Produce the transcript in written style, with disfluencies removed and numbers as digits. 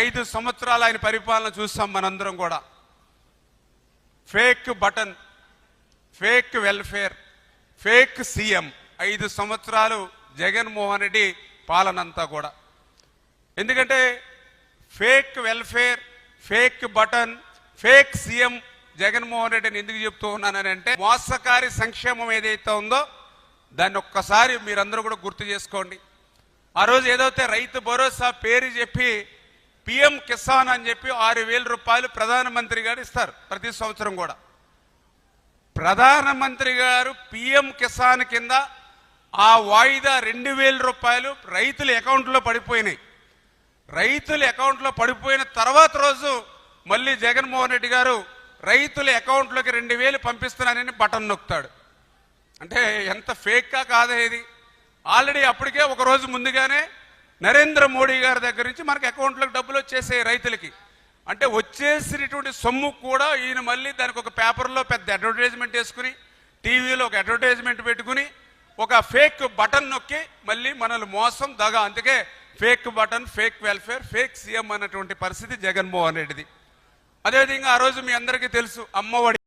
5 సంవత్సరాలు ఆయన పరిపాలన చూస్తాం మనందరం కూడా. Fake button, fake welfare, fake CM. 5 సంవత్సరాలు జగన్మోహన్ రెడ్డి పాలనంతా కూడా. ఎందుకంటే fake welfare, fake button, fake CM Jaganmohan రెడ్డిని ఎందుకు చెప్తూ ఉన్నానంటే, మోసకారి సంక్షేమం ఏదైతే ఉందో దాన్ని ఒక్కసారి మీరందరూ కూడా గుర్తు చేసుకోండి. ఆ రోజు ఏదైతే రైతు భరోసా పేరు చెప్పి పిఎం కిసాన్ అని చెప్పి 6,000 రూపాయలు ప్రధానమంత్రి గారు ఇస్తారు ప్రతి సంవత్సరం కూడా. ప్రధానమంత్రి గారు పిఎం కిసాన్ కింద ఆ వాయిదా 2,000 రూపాయలు రైతుల అకౌంట్లో పడిపోయినాయి. రైతుల అకౌంట్లో పడిపోయిన తర్వాత రోజు మళ్ళీ జగన్మోహన్ రెడ్డి గారు రైతుల అకౌంట్లోకి 2,000 పంపిస్తున్నానని బటన్ నొక్కుతాడు. అంటే ఎంత ఫేక్గా కాదా ఇది? ఆల్రెడీ అప్పటికే ఒక రోజు ముందుగానే నరేంద్ర మోడీ గారి దగ్గర నుంచి మనకి అకౌంట్లోకి డబ్బులు వచ్చేసాయి రైతులకి. అంటే వచ్చేసినటువంటి సొమ్ము కూడా ఈయన మళ్ళీ దానికి ఒక పేపర్లో పెద్ద అడ్వర్టైజ్మెంట్ వేసుకుని, టీవీలో ఒక అడ్వర్టైజ్మెంట్ పెట్టుకుని ఒక ఫేక్ బటన్ నొక్కి మళ్ళీ మనల్ని మోసం దగా. అందుకే fake button, fake welfare, fake CM అన్నటువంటి పరిస్థితి జగన్మోహన్ రెడ్డిది. అదేవిధంగా ఆ రోజు మీ అందరికీ తెలుసు అమ్మఒడి.